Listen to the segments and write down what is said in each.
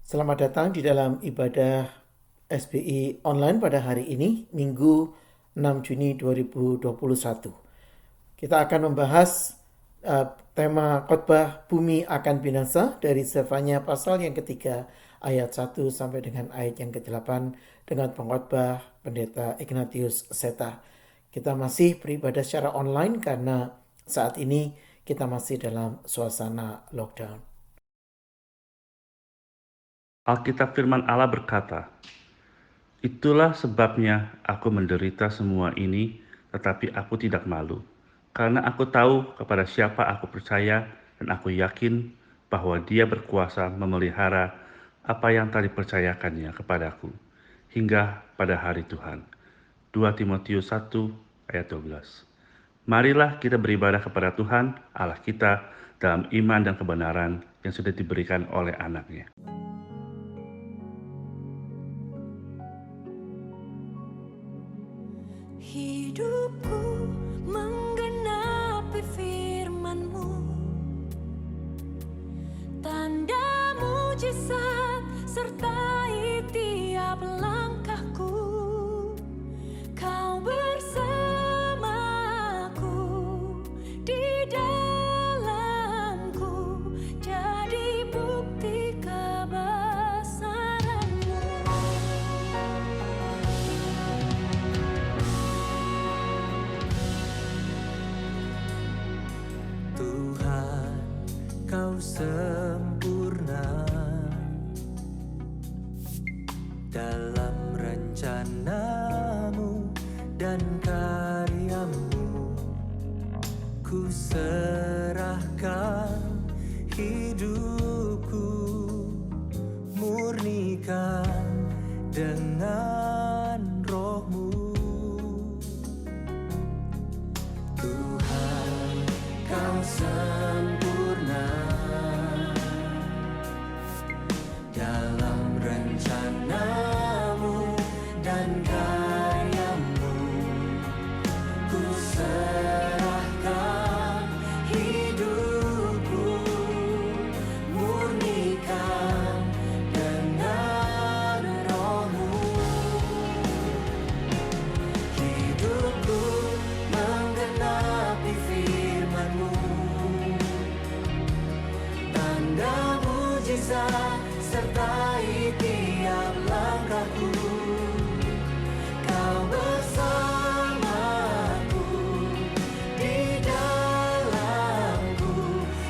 Selamat datang di dalam ibadah SBI online pada hari ini, Minggu 6 Juni 2021. Kita akan membahas tema khotbah Bumi Akan Binasa dari Zefanya pasal yang ketiga ayat 1 sampai dengan ayat yang ke-8 dengan pengkhotbah Pendeta Ignatius Seta. Kita masih beribadah secara online karena saat ini kita masih dalam suasana lockdown. Alkitab firman Allah berkata, "Itulah sebabnya aku menderita semua ini, tetapi aku tidak malu. Karena aku tahu kepada siapa aku percaya dan aku yakin bahwa Dia berkuasa memelihara apa yang telah dipercayakannya kepadaku, hingga pada hari Tuhan." 2 Timotius 1 ayat 12. Marilah kita beribadah kepada Tuhan Allah kita dalam iman dan kebenaran yang sudah diberikan oleh anaknya. Hidupku menggenapi firman-Mu, tanda mujizat sertai tiap langkahku. Kau bersamaku di dalamku, jadi bukti kebesaran-Mu. Tuhan, Kau sempurna dalam rencana-Mu dan karya-Mu. Ku serahkan hidupku, murnikan dengan Roh-Mu. Tuhan, Kau sempurna dalam rencana-Mu dan karya-Mu. Ku serahkan hidupku, murnikan dengan Roh-Mu. Hidupku menggenapi firman-Mu, tanda mujizat sertai tiap langkahku. Kau bersamaku di dalamku,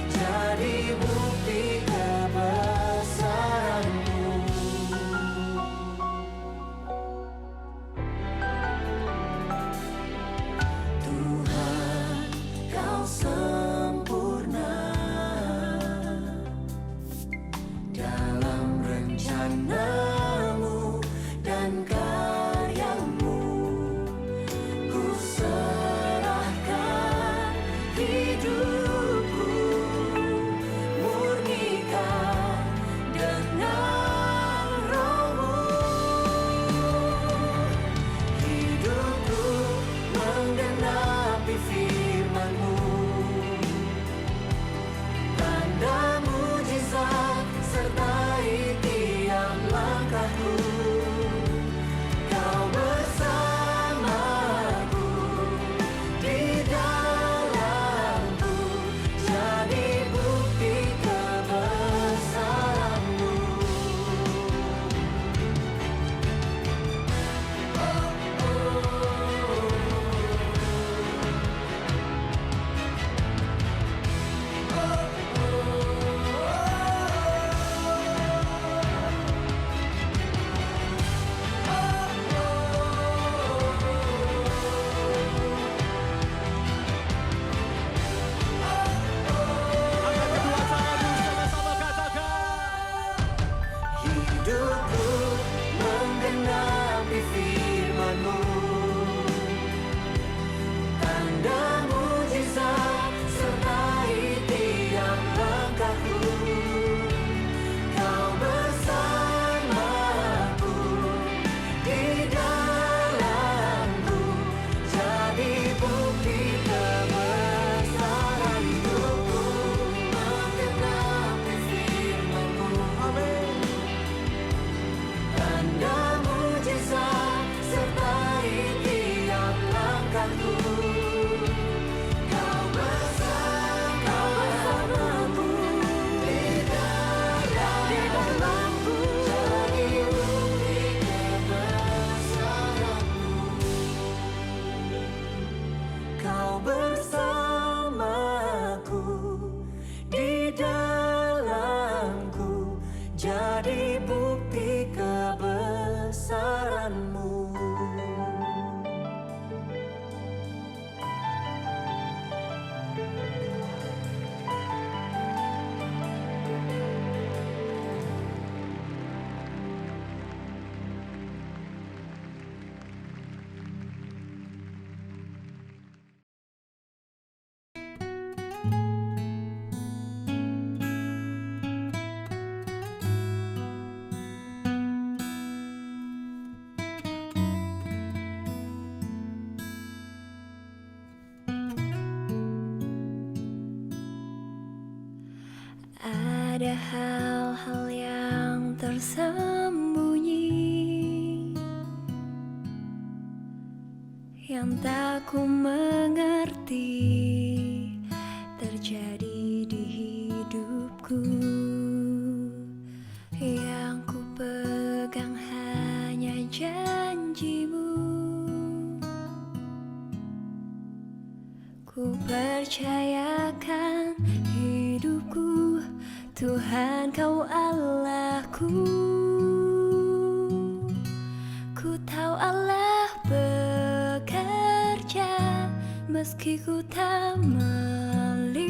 jadi bukti kebesaran-Mu. Tuhan, Kau sempurna dalam rencana Ada hal-hal yang tersembunyi yang tak ku mengerti terjadi di hidupku. Yang ku pegang hanya janjimu. Ku percayakan hidupku, Tuhan Kau Allahku. Ku tahu Allah bekerja meski ku tak melihat,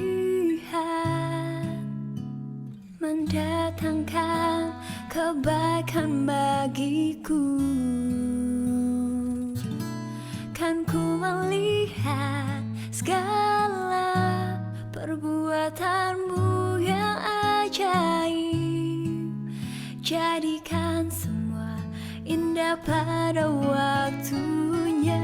mendatangkan kebaikan bagiku. Kan ku melihat segala perbuatanmu yang ajaib. Jadikan semua indah pada waktunya.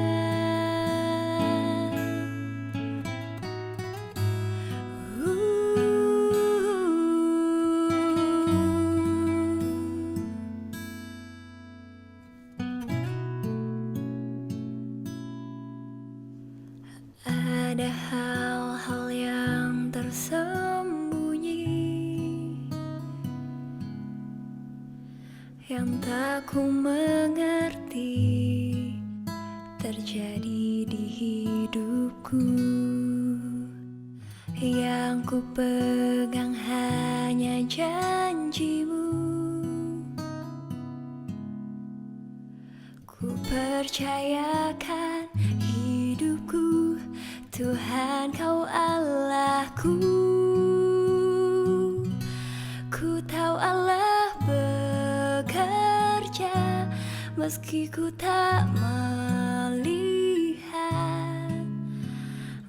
Ada hal-hal yang tersembunyi yang tak ku mengerti terjadi di hidupku. Yang ku pegang hanya janjimu. Ku percayakan hidupku, Tuhan Kau Allahku. Ku tahu Allah bekerja meski ku tak melihat,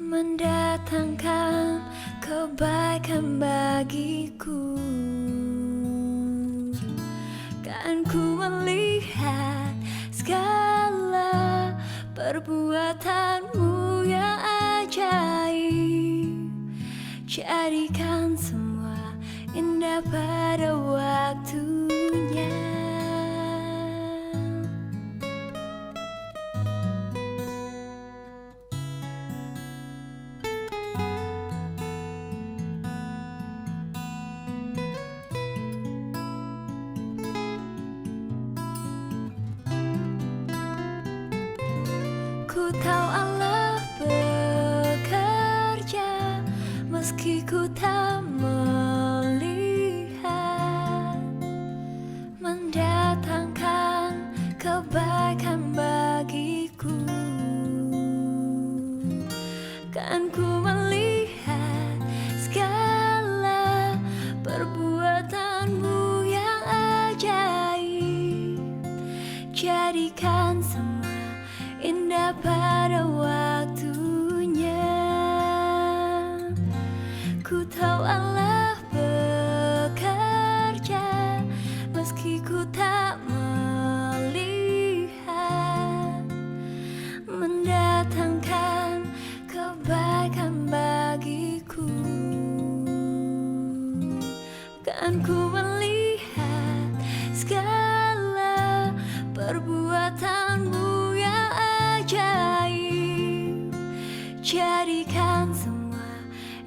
mendatangkan kebaikan bagiku. Kan ku melihat segala perbuatanmu yang ajaib. Jadikan semua indah pada waktunya. Ku tahu Allah bekerja meski ku tak melihat, mendatangkan kebaikan bagiku. Kan ku melihat segala perbuatanmu yang ajaib. Jadikan semua indah pada waktunya. Ku tahu Allah bekerja meski ku tak melihat, mendatangkan kebaikan bagiku. Kan ku melihat segala perbuatanmu yang ajaib. Jadikan semua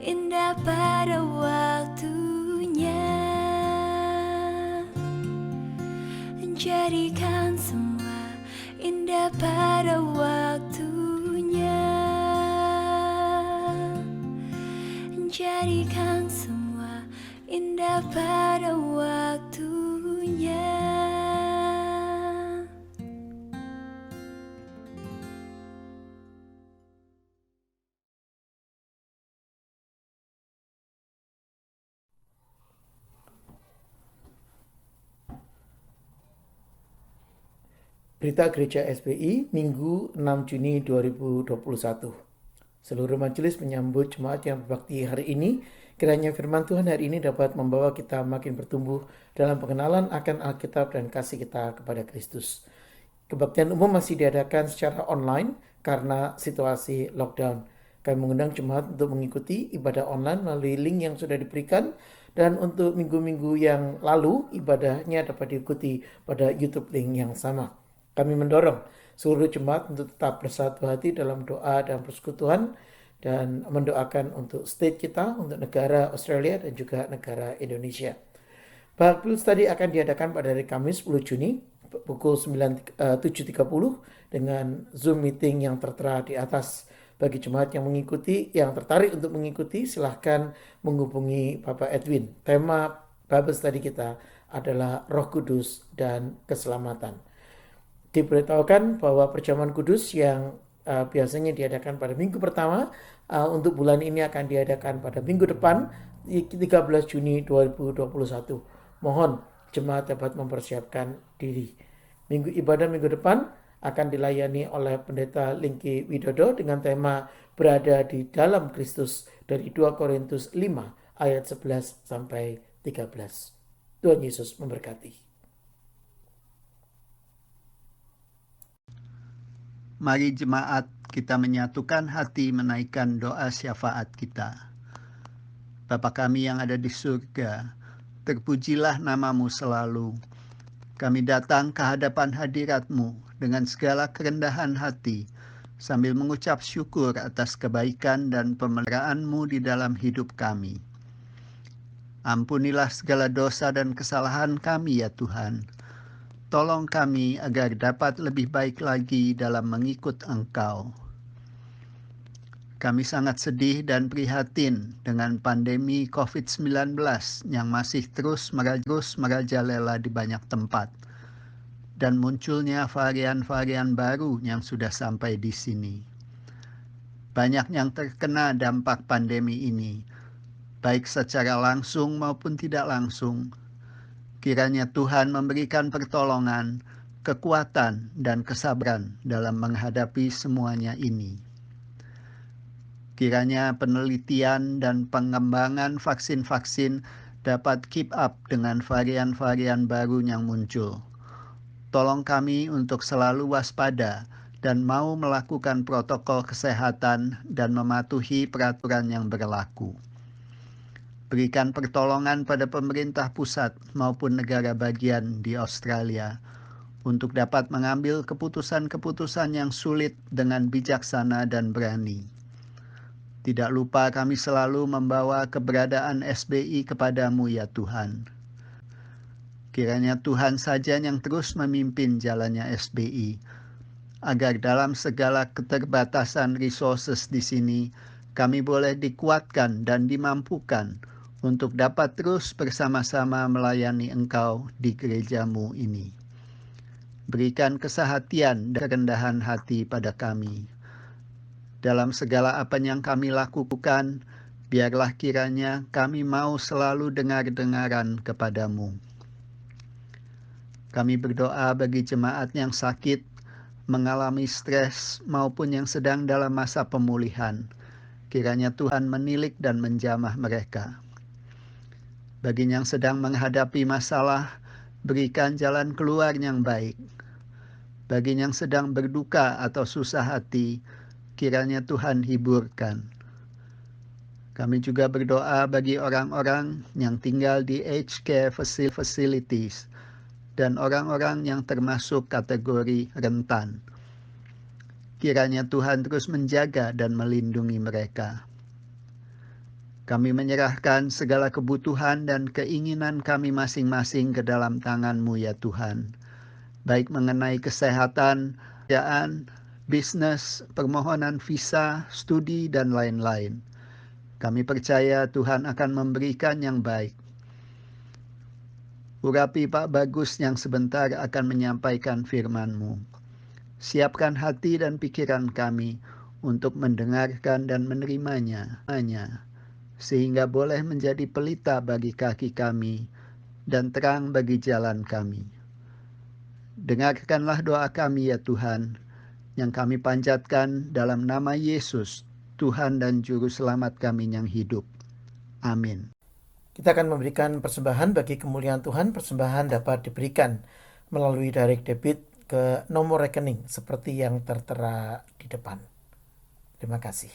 indah pada waktunya. Jadikan semua indah pada waktunya. Jadikan semua indah pada waktunya. Berita Gereja SBI Minggu 6 Juni 2021. Seluruh majelis menyambut jemaat yang berbakti hari ini. Kiranya firman Tuhan hari ini dapat membawa kita makin bertumbuh dalam pengenalan akan Alkitab dan kasih kita kepada Kristus. Kebaktian umum masih diadakan secara online karena situasi lockdown. Kami mengundang jemaat untuk mengikuti ibadah online melalui link yang sudah diberikan Dan untuk minggu-minggu yang lalu, ibadahnya dapat diikuti pada YouTube link yang sama. Kami mendorong seluruh jemaat untuk tetap bersatu hati dalam doa dan persekutuan, dan mendoakan untuk state kita, untuk negara Australia dan juga negara Indonesia. Bible Study akan diadakan pada hari Kamis 10 Juni pukul 7.30 dengan Zoom meeting yang tertera di atas. Bagi jemaat yang tertarik untuk mengikuti, silahkan menghubungi Bapak Edwin. Tema Bible Study kita adalah Roh Kudus dan Keselamatan. Diberitahukan bahwa perjamuan kudus yang biasanya diadakan pada minggu pertama, untuk bulan ini akan diadakan pada minggu depan, 13 Juni 2021. Mohon jemaat dapat mempersiapkan diri. Ibadah minggu depan akan dilayani oleh Pendeta Lingki Widodo dengan tema Berada di dalam Kristus dari 2 Korintus 5 ayat 11 sampai 13. Tuhan Yesus memberkati. Mari jemaat kita menyatukan hati menaikkan doa syafaat kita. Bapa kami yang ada di surga, terpujilah namamu selalu. Kami datang ke hadapan hadirat-Mu dengan segala kerendahan hati, sambil mengucap syukur atas kebaikan dan pemeliharaan-Mu di dalam hidup kami. Ampunilah segala dosa dan kesalahan kami ya Tuhan. Tolong kami agar dapat lebih baik lagi dalam mengikut Engkau. Kami sangat sedih dan prihatin dengan pandemi COVID-19 yang masih terus merajalela di banyak tempat, dan munculnya varian-varian baru yang sudah sampai di sini. Banyak yang terkena dampak pandemi ini, baik secara langsung maupun tidak langsung. Kiranya Tuhan memberikan pertolongan, kekuatan, dan kesabaran dalam menghadapi semuanya ini. Kiranya penelitian dan pengembangan vaksin-vaksin dapat keep up dengan varian-varian baru yang muncul. Tolong kami untuk selalu waspada dan mau melakukan protokol kesehatan dan mematuhi peraturan yang berlaku. Berikan pertolongan pada pemerintah pusat maupun negara bagian di Australia untuk dapat mengambil keputusan-keputusan yang sulit dengan bijaksana dan berani. Tidak lupa kami selalu membawa keberadaan SBI kepadamu ya Tuhan. Kiranya Tuhan saja yang terus memimpin jalannya SBI, agar dalam segala keterbatasan resources di sini, kami boleh dikuatkan dan dimampukan untuk dapat terus bersama-sama melayani Engkau di gerejamu ini. Berikan kesehatian dan kerendahan hati pada kami. Dalam segala apa yang kami lakukan, biarlah kiranya kami mau selalu dengar-dengaran kepadamu. Kami berdoa bagi jemaat yang sakit, mengalami stres, maupun yang sedang dalam masa pemulihan. Kiranya Tuhan menilik dan menjamah mereka. Bagi yang sedang menghadapi masalah, berikan jalan keluar yang baik. Bagi yang sedang berduka atau susah hati, kiranya Tuhan hiburkan. Kami juga berdoa bagi orang-orang yang tinggal di aged care facilities dan orang-orang yang termasuk kategori rentan. Kiranya Tuhan terus menjaga dan melindungi mereka. Kami menyerahkan segala kebutuhan dan keinginan kami masing-masing ke dalam tangan-Mu ya Tuhan. Baik mengenai kesehatan, pekerjaan, bisnis, permohonan visa, studi, dan lain-lain. Kami percaya Tuhan akan memberikan yang baik. Urapi Pak Bagus yang sebentar akan menyampaikan firman-Mu. Siapkan hati dan pikiran kami untuk mendengarkan dan menerimanya, sehingga boleh menjadi pelita bagi kaki kami dan terang bagi jalan kami. Dengarkanlah doa kami ya Tuhan, yang kami panjatkan dalam nama Yesus, Tuhan dan Juru Selamat kami yang hidup. Amin. Kita akan memberikan persembahan bagi kemuliaan Tuhan. Persembahan dapat diberikan melalui direct debit ke nomor rekening seperti yang tertera di depan. Terima kasih.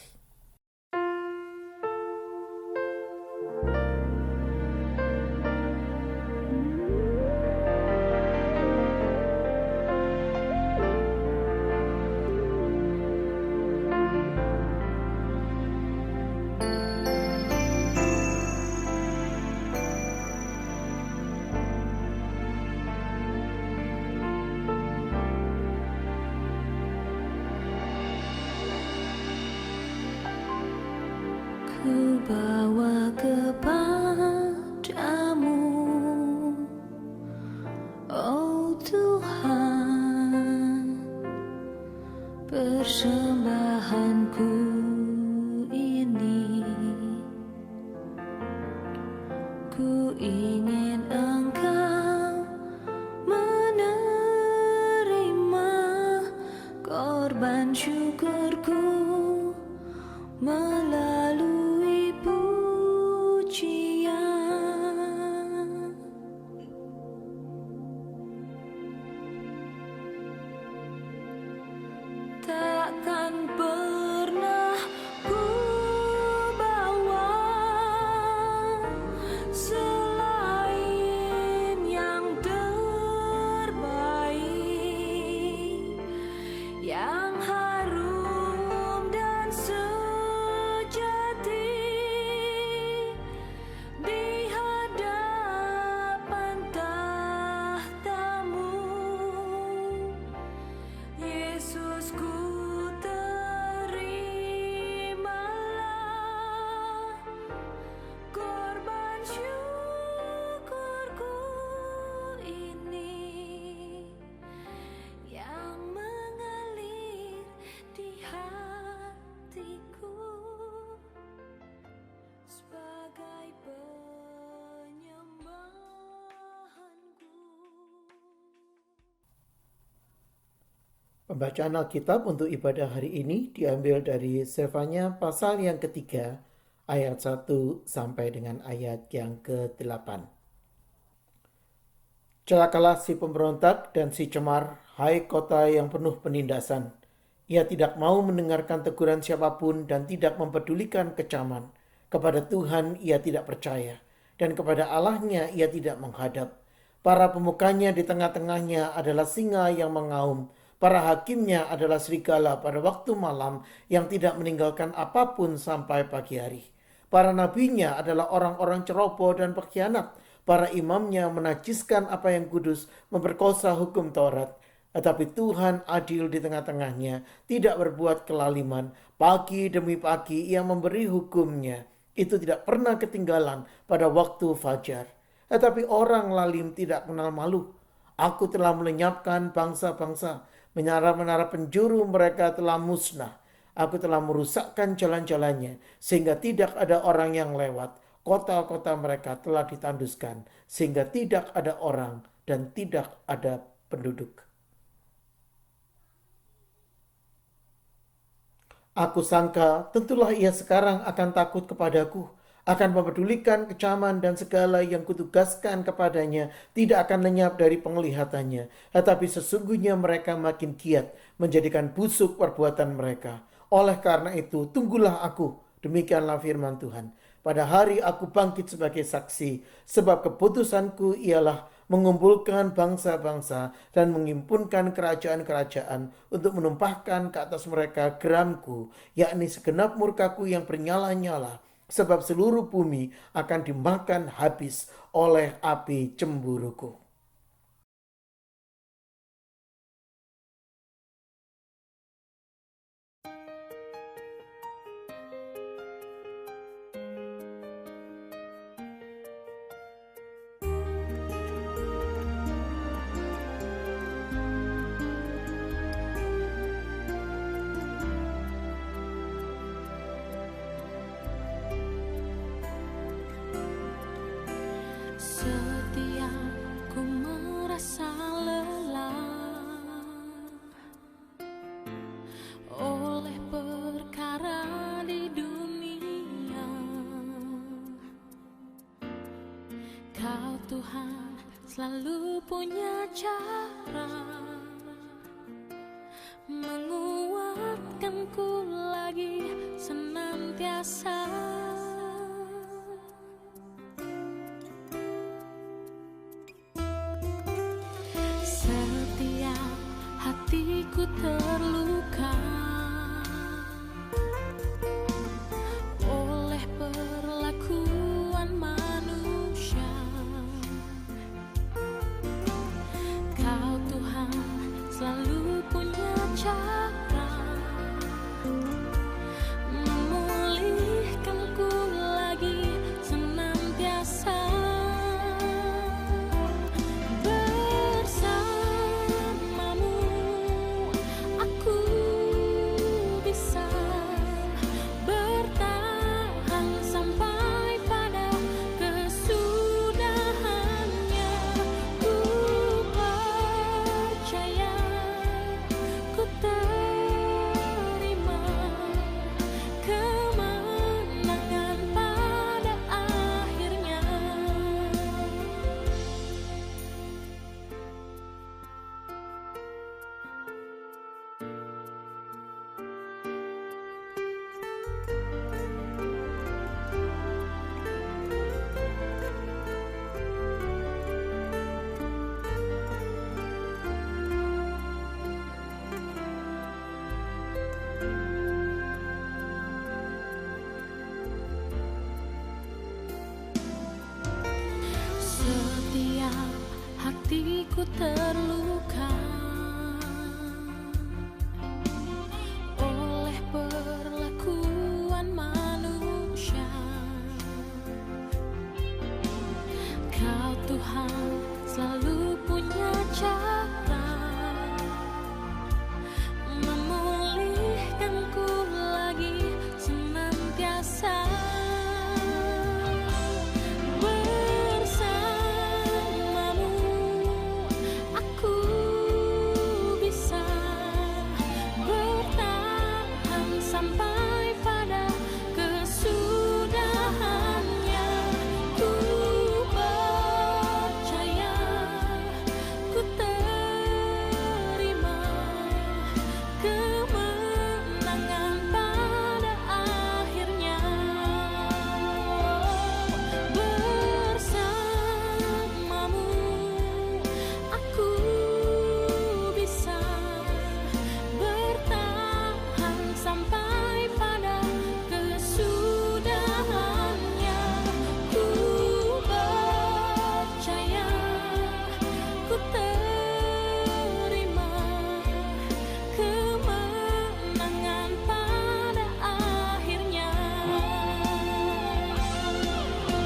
ku bawa kepadamu, oh Tuhan, persembahanku ini. Ku ingin Engkau menerima korban syukurku melalui pujian. Takkan pernah ku bawa selain yang terbaik, yang harum dan sejati di hadapan tahtamu. Yesus, ku terimalah korban syukurku ini yang mengalir di hatiku sebagai penyembahanku. Pembacaan Alkitab untuk ibadah hari ini diambil dari Sefanya pasal yang ketiga, ayat 1 sampai dengan ayat yang ke-8. Celakalah si pemberontak dan si cemar, hai kota yang penuh penindasan. Ia tidak mau mendengarkan teguran siapapun dan tidak mempedulikan kecaman. Kepada Tuhan ia tidak percaya, dan kepada Allahnya ia tidak menghadap. Para pemukanya di tengah-tengahnya adalah singa yang mengaum. Para hakimnya adalah serigala pada waktu malam yang tidak meninggalkan apapun sampai pagi hari. Para nabinya adalah orang-orang ceroboh dan pengkhianat. Para imamnya menajiskan apa yang kudus, memperkosa hukum Taurat. Tetapi Tuhan adil di tengah-tengahnya, tidak berbuat kelaliman. Pagi demi pagi ia memberi hukumnya. Itu tidak pernah ketinggalan pada waktu fajar. Tetapi orang lalim tidak kenal malu. Aku telah melenyapkan bangsa-bangsa. Menara-menara penjuru mereka telah musnah. Aku telah merusakkan jalan-jalannya, sehingga tidak ada orang yang lewat. Kota-kota mereka telah ditanduskan, sehingga tidak ada orang dan tidak ada penduduk. Aku sangka, tentulah ia sekarang akan takut kepadaku, akan mempedulikan kecaman dan segala yang kutugaskan kepadanya tidak akan lenyap dari penglihatannya. Tetapi sesungguhnya mereka makin giat menjadikan busuk perbuatan mereka. Oleh karena itu, tunggulah aku, demikianlah firman Tuhan. Pada hari aku bangkit sebagai saksi, sebab keputusanku ialah mengumpulkan bangsa-bangsa dan mengimpunkan kerajaan-kerajaan untuk menumpahkan ke atas mereka geramku, yakni segenap murkaku yang bernyala-nyala. Sebab seluruh bumi akan dimakan habis oleh api cemburuku. Setiap ku merasa lelah oleh perkara di dunia, Kau Tuhan selalu punya cara menguatkanku lagi senantiasa. Hatiku terluka oleh perlakuan manusia. Kau Tuhan selalu punya cara memulihkanku hatiku terluka oleh perlakuan manusia. Kau Tuhan selalu punya cara memulihkanku lagi senantiasa. Bersamamu aku bisa bertahan sampai pada kesudahannya. Ku percaya, ku terima kemenangan pada akhirnya. Bersamamu aku bisa bertahan sampai pada kesudahannya. Ku percaya, ku terima kemenangan pada akhirnya. Bersamamu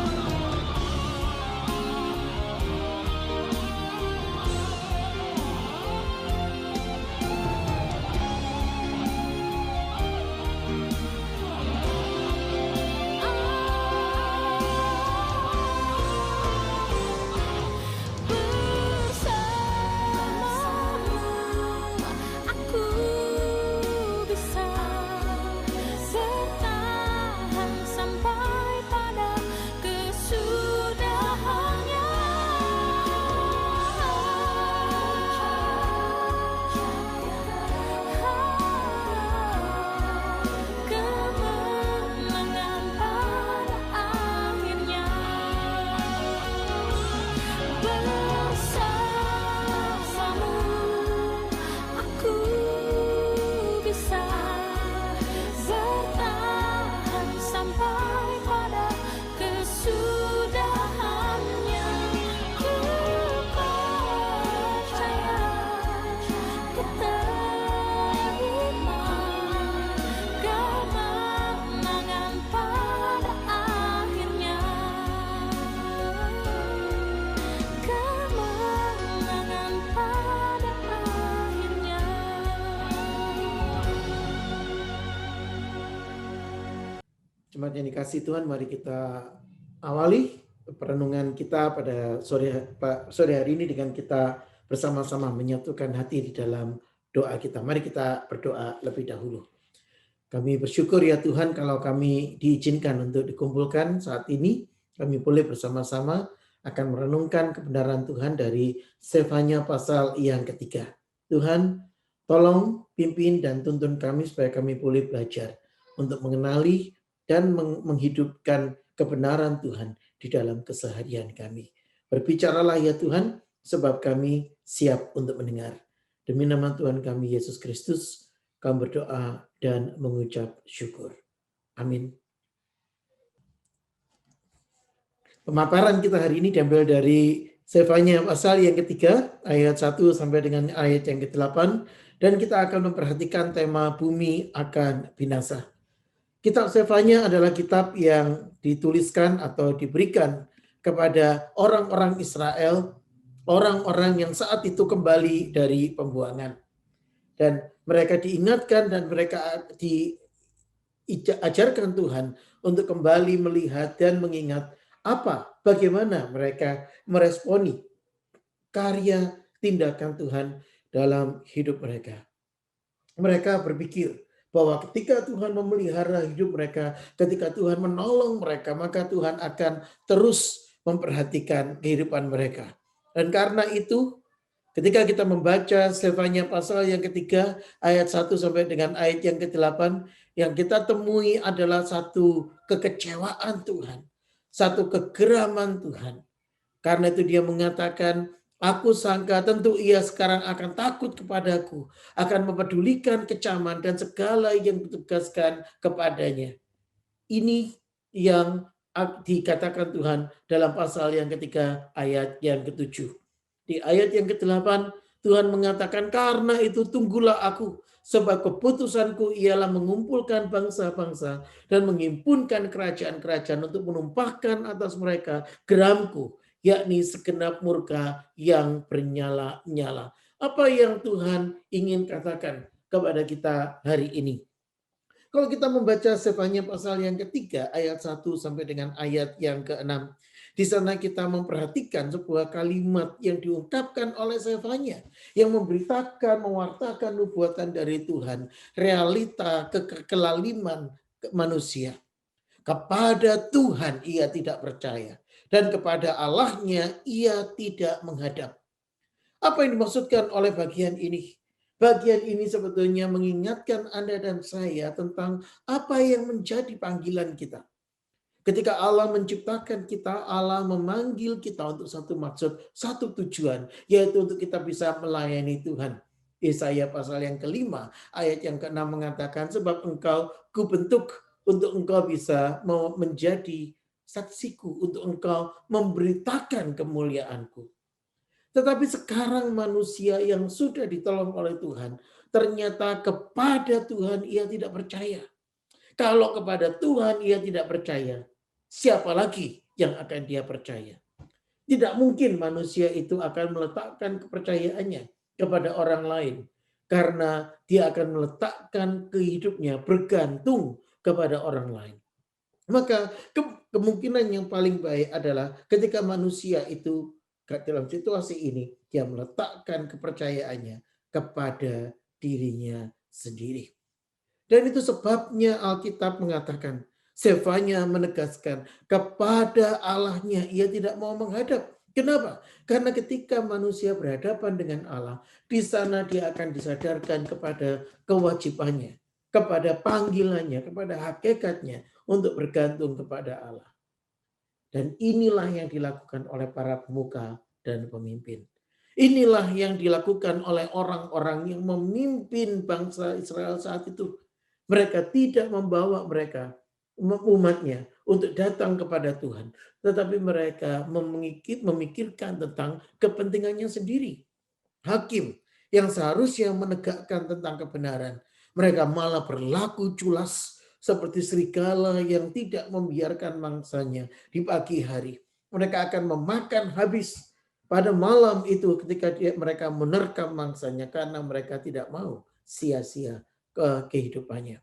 aku bisa bertahan sampai pada kesudahannya. Kemenangan pada akhirnya. Bersamamu aku bisa bertahan sampai pada kesudahannya. Ku percaya, ku terima kemenangan pada akhirnya. Kemenangan pada akhirnya. Jemaat yang dikasihi Tuhan, mari kita awali perenungan kita pada sore hari ini dengan kita bersama-sama menyatukan hati di dalam doa kita. Mari kita berdoa lebih dahulu. Kami bersyukur ya Tuhan kalau kami diizinkan untuk dikumpulkan saat ini. Kami boleh bersama-sama akan merenungkan kebenaran Tuhan dari Sefanya pasal yang ketiga. Tuhan, tolong pimpin dan tuntun kami supaya kami boleh belajar untuk mengenali dan menghidupkan kebenaran Tuhan di dalam keseharian kami. Berbicaralah ya Tuhan, sebab kami siap untuk mendengar. Demi nama Tuhan kami Yesus Kristus, kami berdoa dan mengucap syukur. Amin. Pemaparan kita hari ini diambil dari Sefanya pasal yang ketiga, ayat 1 sampai dengan ayat yang ke-8, dan kita akan memperhatikan tema bumi akan binasa. Kitab Sefanya adalah kitab yang dituliskan atau diberikan kepada orang-orang Israel, orang-orang yang saat itu kembali dari pembuangan. Dan mereka diingatkan dan mereka diajarkan Tuhan untuk kembali melihat dan mengingat bagaimana mereka meresponi karya tindakan Tuhan dalam hidup mereka. Mereka berpikir bahwa ketika Tuhan memelihara hidup mereka, ketika Tuhan menolong mereka, maka Tuhan akan terus memperhatikan kehidupan mereka. Dan karena itu, ketika kita membaca Sefanya pasal yang ketiga, ayat 1 sampai dengan ayat yang ke-8, yang kita temui adalah satu kekecewaan Tuhan, satu kegeraman Tuhan. Karena itu dia mengatakan, aku sangka tentu ia sekarang akan takut kepadaku, akan mempedulikan kecaman dan segala yang ditugaskan kepadanya. Ini yang dikatakan Tuhan dalam pasal yang ketiga ayat yang ke-7. Di ayat yang ke-8, Tuhan mengatakan, karena itu tunggulah aku, sebab keputusanku ialah mengumpulkan bangsa-bangsa dan menghimpunkan kerajaan-kerajaan untuk menumpahkan atas mereka geramku, yakni segenap murka yang bernyala-nyala. Apa yang Tuhan ingin katakan kepada kita hari ini? Kalau kita membaca Sefanya pasal yang ketiga, ayat 1 sampai dengan ayat yang ke-6, di sana kita memperhatikan sebuah kalimat yang diungkapkan oleh Sefanya, yang memberitakan, mewartakan nubuatan dari Tuhan, realita kelaliman manusia. Kepada Tuhan ia tidak percaya, dan kepada Allahnya ia tidak menghadap. Apa yang dimaksudkan oleh bagian ini? Bagian ini sebetulnya mengingatkan Anda dan saya tentang apa yang menjadi panggilan kita. Ketika Allah menciptakan kita, Allah memanggil kita untuk satu maksud, satu tujuan, yaitu untuk kita bisa melayani Tuhan. Yesaya pasal yang ke-5, ayat yang ke-6 mengatakan, sebab engkau kubentuk untuk engkau bisa menjadi saksiku, untuk engkau memberitakan kemuliaanku. Tetapi sekarang manusia yang sudah ditolong oleh Tuhan, ternyata kepada Tuhan ia tidak percaya. Kalau kepada Tuhan ia tidak percaya, siapa lagi yang akan dia percaya? Tidak mungkin manusia itu akan meletakkan kepercayaannya kepada orang lain, karena dia akan meletakkan kehidupnya bergantung kepada orang lain. Maka kemungkinan yang paling baik adalah ketika manusia itu dalam situasi ini, dia meletakkan kepercayaannya kepada dirinya sendiri. Dan itu sebabnya Alkitab mengatakan, Sefanya menegaskan kepada Allahnya ia tidak mau menghadap. Kenapa? Karena ketika manusia berhadapan dengan Allah, di sana dia akan disadarkan kepada kewajibannya, kepada panggilannya, kepada hakikatnya untuk bergantung kepada Allah. Dan inilah yang dilakukan oleh para pemuka dan pemimpin. Inilah yang dilakukan oleh orang-orang yang memimpin bangsa Israel saat itu. Mereka tidak membawa mereka, umatnya, untuk datang kepada Tuhan. Tetapi mereka memikirkan tentang kepentingannya sendiri. Hakim yang seharusnya menegakkan tentang kebenaran, mereka malah berlaku culas seperti serigala yang tidak membiarkan mangsanya di pagi hari. Mereka akan memakan habis pada malam itu ketika mereka menerkam mangsanya karena mereka tidak mau sia-sia kehidupannya.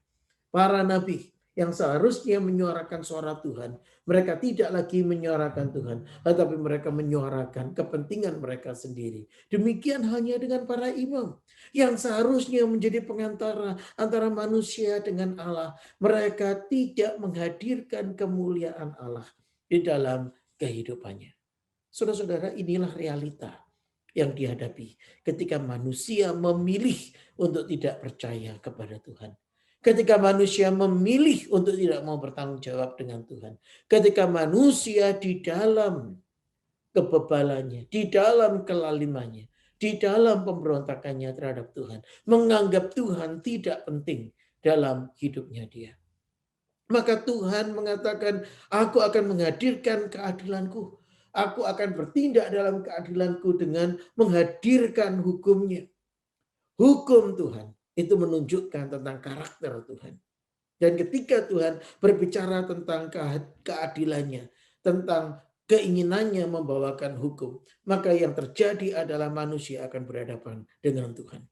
Para nabi yang seharusnya menyuarakan suara Tuhan, mereka tidak lagi menyuarakan Tuhan, tetapi mereka menyuarakan kepentingan mereka sendiri. Demikian hanya dengan para imam yang seharusnya menjadi pengantara antara manusia dengan Allah. Mereka tidak menghadirkan kemuliaan Allah di dalam kehidupannya. Saudara-saudara, inilah realita yang dihadapi ketika manusia memilih untuk tidak percaya kepada Tuhan. Ketika manusia memilih untuk tidak mau bertanggung jawab dengan Tuhan. Ketika manusia di dalam kebebalannya, di dalam kelalimannya, di dalam pemberontakannya terhadap Tuhan, menganggap Tuhan tidak penting dalam hidupnya dia. Maka Tuhan mengatakan, aku akan menghadirkan keadilanku. Aku akan bertindak dalam keadilanku dengan menghadirkan hukumnya. Hukum Tuhan itu menunjukkan tentang karakter Tuhan. Dan ketika Tuhan berbicara tentang keadilannya, tentang keinginannya membawakan hukum, maka yang terjadi adalah manusia akan berhadapan dengan Tuhan.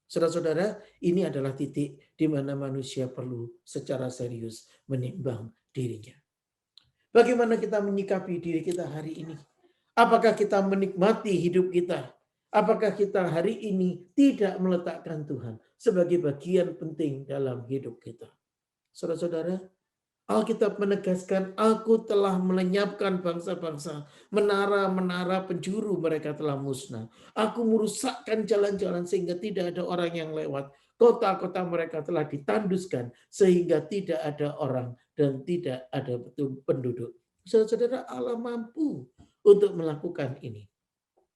Saudara-saudara, ini adalah titik di mana manusia perlu secara serius menimbang dirinya. Bagaimana kita menyikapi diri kita hari ini? Apakah kita menikmati hidup kita? Apakah kita hari ini tidak meletakkan Tuhan sebagai bagian penting dalam hidup kita? Saudara-saudara, Alkitab menegaskan, aku telah melenyapkan bangsa-bangsa, menara-menara penjuru mereka telah musnah. Aku merusakkan jalan-jalan sehingga tidak ada orang yang lewat. Kota-kota mereka telah ditanduskan sehingga tidak ada orang dan tidak ada penduduk. Saudara-saudara, Allah mampu untuk melakukan ini.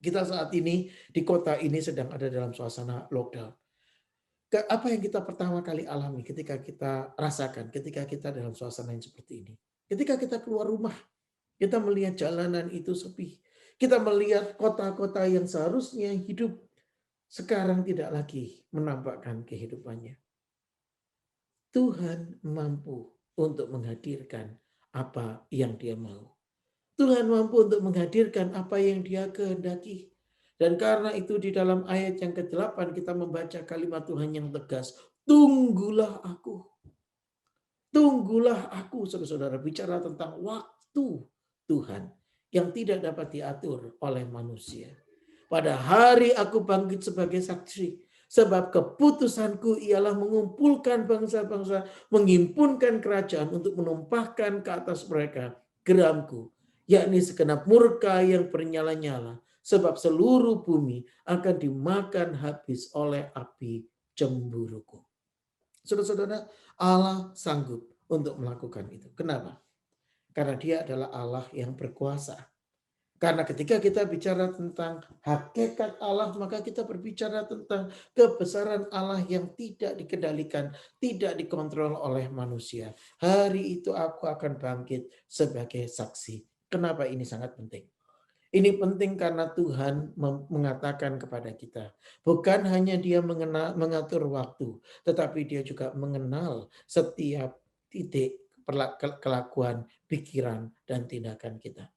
Kita saat ini di kota ini sedang ada dalam suasana lockdown. Apa yang kita pertama kali alami ketika kita rasakan, ketika kita dalam suasana yang seperti ini? Ketika kita keluar rumah, kita melihat jalanan itu sepi. Kita melihat kota-kota yang seharusnya hidup sekarang tidak lagi menampakkan kehidupannya. Tuhan mampu untuk menghadirkan apa yang Dia mau. Tuhan mampu untuk menghadirkan apa yang Dia kehendaki. Dan karena itu di dalam ayat yang ke-8 kita membaca kalimat Tuhan yang tegas. Tunggulah aku. Tunggulah aku, saudara-saudara, bicara tentang waktu Tuhan yang tidak dapat diatur oleh manusia. Pada hari aku bangkit sebagai saksi, sebab keputusanku ialah mengumpulkan bangsa-bangsa, menghimpunkan kerajaan untuk menumpahkan ke atas mereka geramku, yakni segenap murka yang bernyala-nyala, sebab seluruh bumi akan dimakan habis oleh api cemburuku. Saudara-saudara, Allah sanggup untuk melakukan itu. Kenapa? Karena Dia adalah Allah yang berkuasa. Karena ketika kita bicara tentang hakikat Allah, maka kita berbicara tentang kebesaran Allah yang tidak dikendalikan, tidak dikontrol oleh manusia. Hari itu aku akan bangkit sebagai saksi. Kenapa ini sangat penting? Ini penting karena Tuhan mengatakan kepada kita, bukan hanya Dia mengatur waktu, tetapi Dia juga mengenal setiap titik kelakuan, pikiran, dan tindakan kita.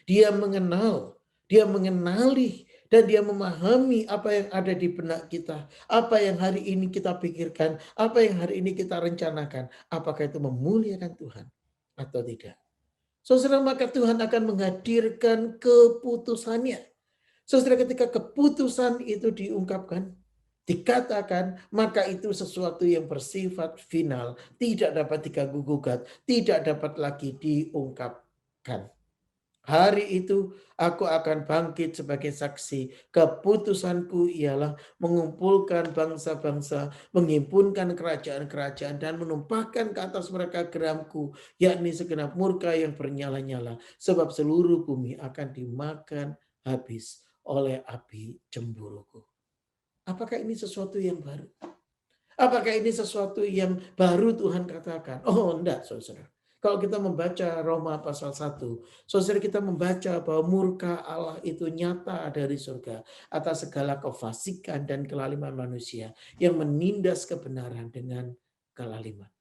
Dia mengenal, Dia mengenali, dan Dia memahami apa yang ada di benak kita, apa yang hari ini kita pikirkan, apa yang hari ini kita rencanakan, apakah itu memuliakan Tuhan atau tidak. Saudara, maka Tuhan akan menghadirkan keputusannya. Saudara, ketika keputusan itu diungkapkan, dikatakan, maka itu sesuatu yang bersifat final, tidak dapat diganggu-gugat, tidak dapat lagi diungkapkan. Hari itu aku akan bangkit sebagai saksi. Keputusanku ialah mengumpulkan bangsa-bangsa, menghimpunkan kerajaan-kerajaan, dan menumpahkan ke atas mereka geramku, yakni segenap murka yang bernyala-nyala. Sebab seluruh bumi akan dimakan habis oleh api cemburuku. Apakah ini sesuatu yang baru? Apakah ini sesuatu yang baru Tuhan katakan? Oh, enggak, saudara. Kalau kita membaca Roma pasal 1, saudara, kita membaca bahwa murka Allah itu nyata dari surga atas segala kefasikan dan kelaliman manusia yang menindas kebenaran dengan kelaliman.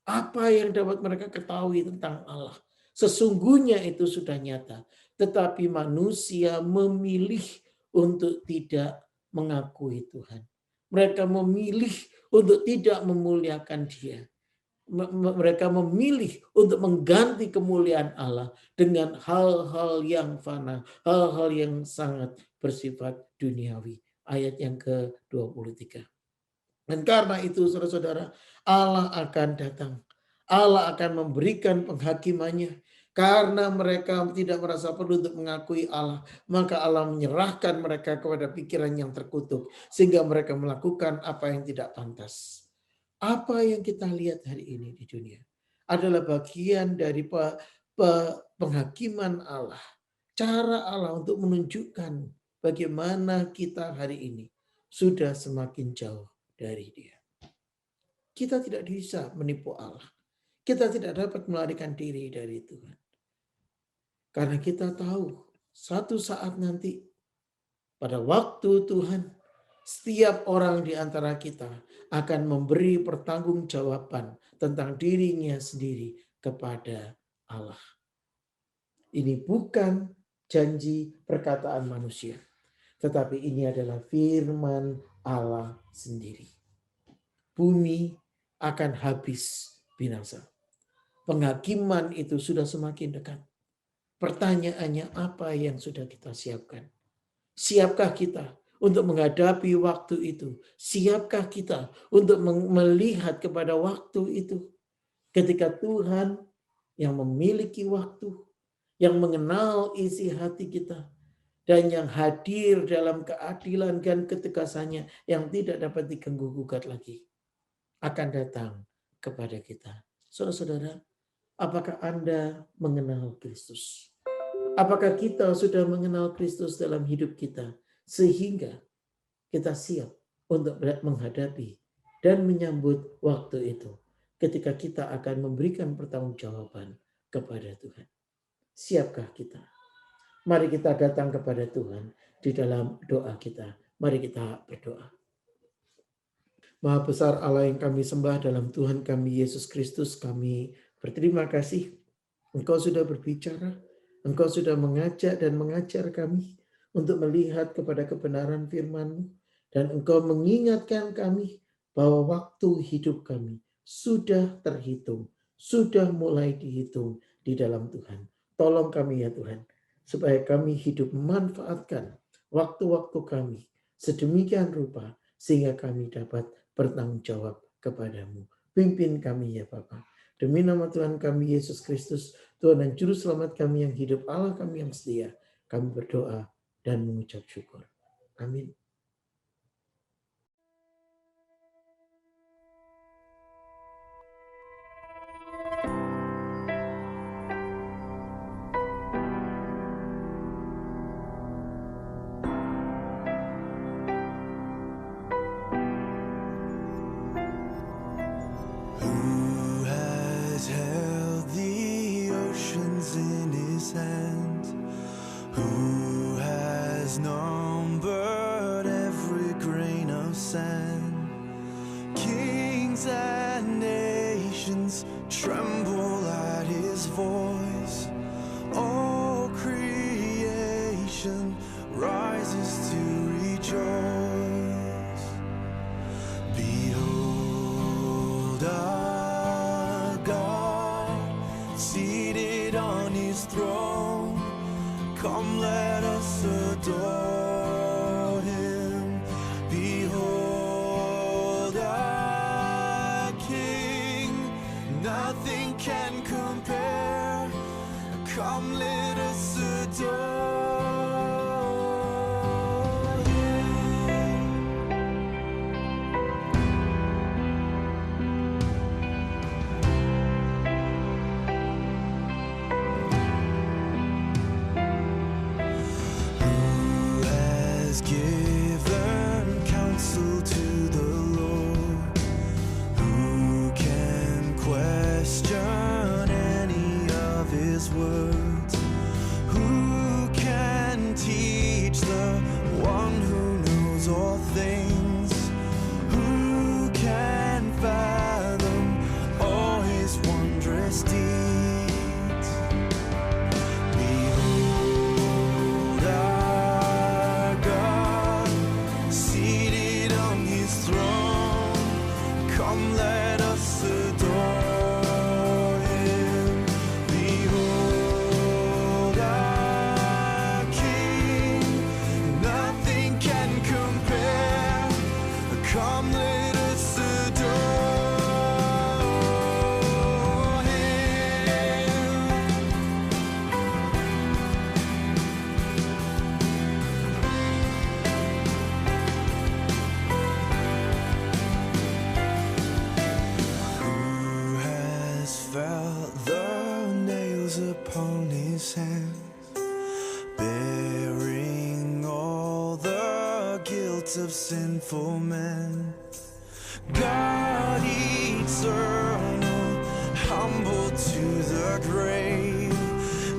Apa yang dapat mereka ketahui tentang Allah? Sesungguhnya itu sudah nyata, tetapi manusia memilih untuk tidak mengakui Tuhan. Mereka memilih untuk tidak memuliakan Dia. Mereka memilih untuk mengganti kemuliaan Allah dengan hal-hal yang fana, hal-hal yang sangat bersifat duniawi. Ayat yang ke-23. Dan karena itu, saudara-saudara, Allah akan datang. Allah akan memberikan penghakimannya. Karena mereka tidak merasa perlu untuk mengakui Allah, maka Allah menyerahkan mereka kepada pikiran yang terkutuk, sehingga mereka melakukan apa yang tidak pantas. Apa yang kita lihat hari ini di dunia adalah bagian dari penghakiman Allah. Cara Allah untuk menunjukkan bagaimana kita hari ini sudah semakin jauh dari Dia. Kita tidak bisa menipu Allah. Kita tidak dapat melarikan diri dari Tuhan. Karena kita tahu satu saat nanti pada waktu Tuhan, setiap orang di antara kita akan memberi pertanggungjawaban tentang dirinya sendiri kepada Allah. Ini bukan janji perkataan manusia, tetapi ini adalah firman Allah sendiri. Bumi akan habis binasa. Penghakiman itu sudah semakin dekat. Pertanyaannya, apa yang sudah kita siapkan? Siapkah kita untuk menghadapi waktu itu? Siapkah kita untuk melihat kepada waktu itu? Ketika Tuhan yang memiliki waktu, yang mengenal isi hati kita, dan yang hadir dalam keadilan dan ketegasannya yang tidak dapat diganggu-gugat lagi, akan datang kepada kita. Saudara-saudara, apakah Anda mengenal Kristus? Apakah kita sudah mengenal Kristus dalam hidup kita sehingga kita siap untuk menghadapi dan menyambut waktu itu ketika kita akan memberikan pertanggungjawaban kepada Tuhan? Siapkah kita? Mari kita datang kepada Tuhan di dalam doa kita. Mari kita berdoa. Maha besar Allah yang kami sembah dalam Tuhan kami Yesus Kristus, kami berterima kasih. Engkau sudah berbicara, Engkau sudah mengajak dan mengajar kami untuk melihat kepada kebenaran firman-Mu, dan Engkau mengingatkan kami bahwa waktu hidup kami sudah terhitung, sudah mulai dihitung di dalam Tuhan. Tolong kami ya Tuhan, supaya kami hidup memanfaatkan waktu-waktu kami sedemikian rupa, sehingga kami dapat bertanggung jawab kepadamu. Pimpin kami ya Bapa. Demi nama Tuhan kami Yesus Kristus, Tuhan dan Juru Selamat kami yang hidup, Allah kami yang setia, kami berdoa dan mengucap syukur. Amin. Who has held the oceans in his hands? Who has numbered every grain of sand? Kings and nations tremble at his voice. All creation rises to rejoice. Behold our God seated on his throne. Come, let us adore him. Behold our King, nothing can compare. Come, let us adore him. Who has given counsel to the Lord? Who can question any of his words? Who can teach the one who knows all things? Who can fathom all his wondrous deeds? Behold our God seated on his throne. Come, let us adore him. Behold our King, nothing can compare. Come, let us adore him. Who has felt the nails upon his hands, bearing all the guilt of sinful men? God eternal, humble to the grave,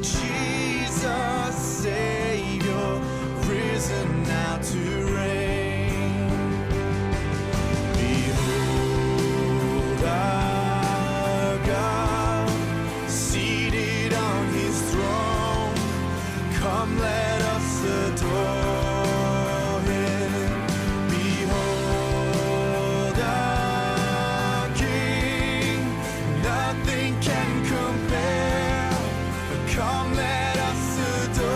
Jesus Savior, risen now to reign. Behold our God seated on his throne. Come, let us adore him. Behold our King, nothing can compare. Come, let us adore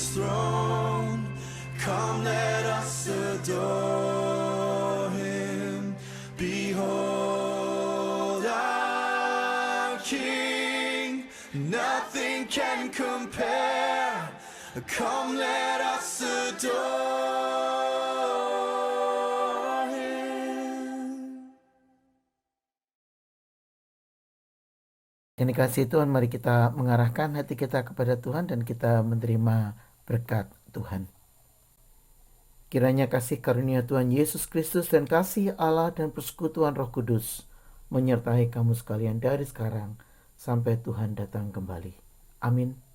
His throne. Come, let us adore Him. Behold our King, nothing can compare. Come, let us adore Him. Yang dikasihi Tuhan, mari kita mengarahkan hati kita kepada Tuhan dan kita menerima berkat Tuhan. Kiranya kasih karunia Tuhan Yesus Kristus dan kasih Allah dan persekutuan Roh Kudus menyertai kamu sekalian dari sekarang sampai Tuhan datang kembali. Amin.